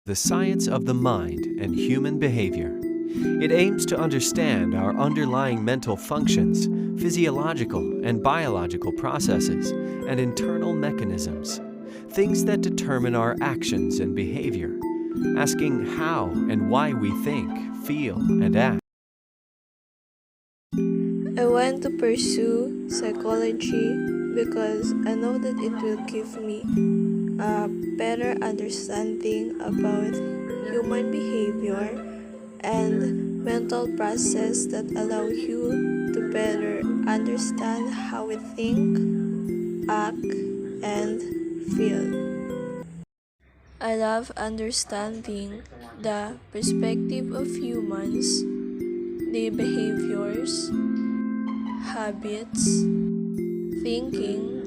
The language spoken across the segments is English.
The science of the mind and human behavior. It aims to understand our underlying mental functions, physiological and biological processes, and internal mechanisms, things that determine our actions and behavior, asking how and why we think, feel, and act. I want to pursue psychology because I know that it will give me a better understanding about human behavior and mental process that allow you to better understand how we think, act, and feel. I love understanding the perspective of humans, their behaviors, habits, thinking,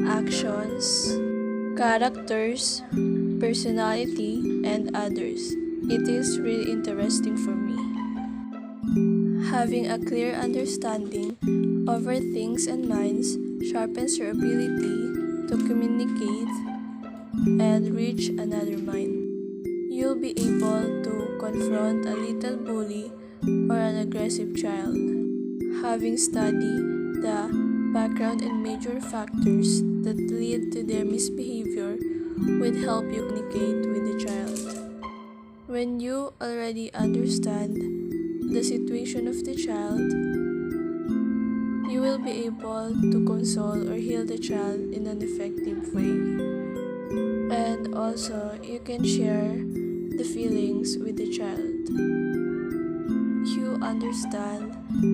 actions, characters, personality, and others. It is really interesting for me. Having a clear understanding over things and minds sharpens your ability to communicate and reach another mind. You'll be able to confront a little bully or an aggressive child. Having studied the background and major factors that lead to their misbehavior would help you communicate with the child. When you already understand the situation of the child, you will be able to console or heal the child in an effective way. And also, you can share the feelings with the child. You understand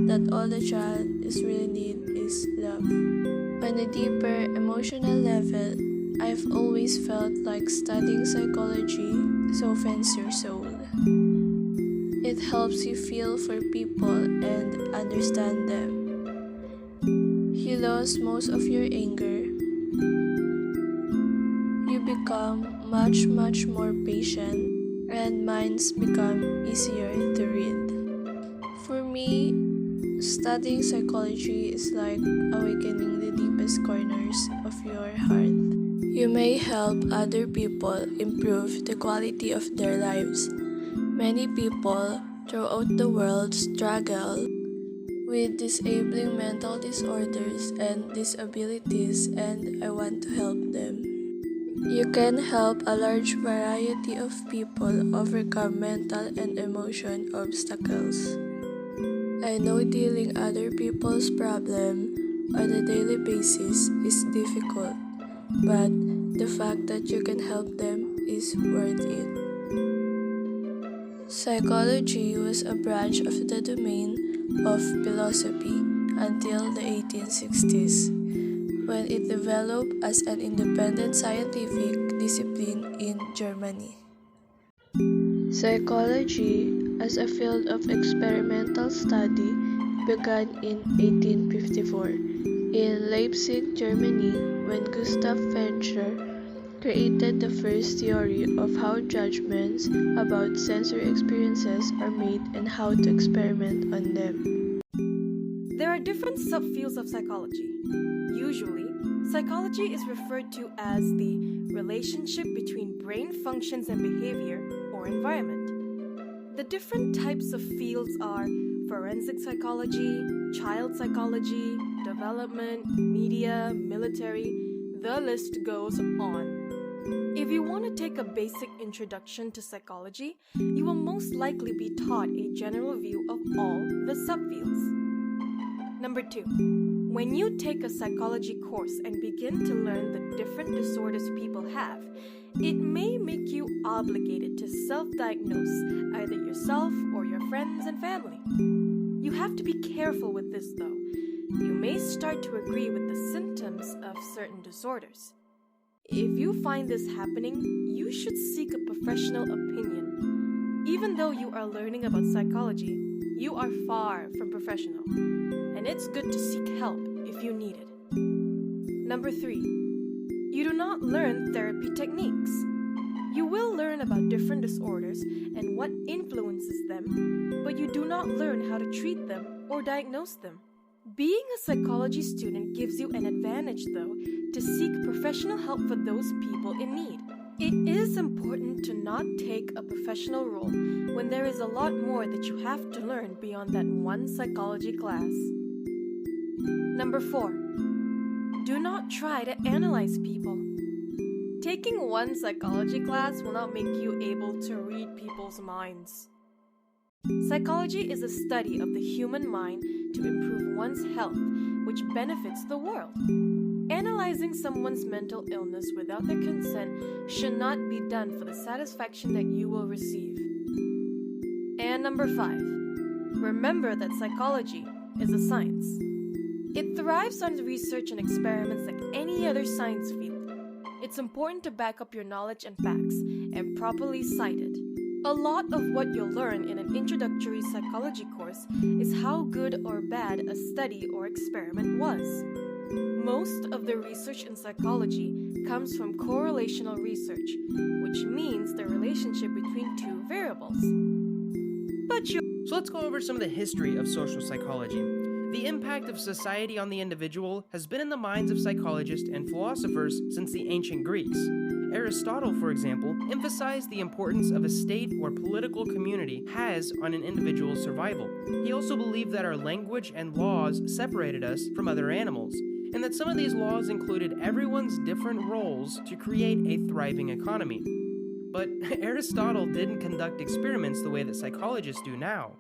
that all the child is really need is love. On a deeper emotional level, I've always felt like studying psychology softens your soul. It helps you feel for people and understand them. You lose most of your anger. You become much more patient and minds become easier to read. For me, studying psychology is like awakening the deepest corners of your heart. You may help other people improve the quality of their lives. Many people throughout the world struggle with disabling mental disorders and disabilities, and I want to help them. You can help a large variety of people overcome mental and emotion obstacles. I know dealing other people's problem on a daily basis is difficult, but the fact that you can help them is worth it. Psychology was a branch of the domain of philosophy until the 1860s, when it developed as an independent scientific discipline in Germany. Psychology as a field of experimental study began in 1854 in Leipzig, Germany, when Gustav Venscher created the first theory of how judgments about sensory experiences are made and how to experiment on them. There are different subfields of psychology. Usually, psychology is referred to as the relationship between brain functions and behavior or environment. The different types of fields are forensic psychology, child psychology, development, media, military, the list goes on. If you want to take a basic introduction to psychology, you will most likely be taught a general view of all the subfields. Number 2. When you take a psychology course and begin to learn the different disorders people have, it may make you obligated to self-diagnose either yourself or your friends and family. You have to be careful with this though. You may start to agree with the symptoms of certain disorders. If you find this happening, you should seek a professional opinion. Even though you are learning about psychology, you are far from professional, and it's good to seek help if you need it. Number 3. You do not learn therapy techniques. You will learn about different disorders and what influences them, but you do not learn how to treat them or diagnose them. Being a psychology student gives you an advantage, though, to seek professional help for those people in need. It is important to not take a professional role when there is a lot more that you have to learn beyond that one psychology class. Number 4. Do not try to analyze people. Taking one psychology class will not make you able to read people's minds. Psychology is a study of the human mind to improve one's health, which benefits the world. Analyzing someone's mental illness without their consent should not be done for the satisfaction that you will receive. And number 5. Remember that psychology is a science. It thrives on research and experiments like any other science field. It's important to back up your knowledge and facts and properly cite it. A lot of what you'll learn in an introductory psychology course is how good or bad a study or experiment was. Most of the research in psychology comes from correlational research, which means the relationship between two variables. So let's go over some of the history of social psychology. The impact of society on the individual has been in the minds of psychologists and philosophers since the ancient Greeks. Aristotle, for example, emphasized the importance of a state or political community has on an individual's survival. He also believed that our language and laws separated us from other animals, and that some of these laws included everyone's different roles to create a thriving economy. But Aristotle didn't conduct experiments the way that psychologists do now.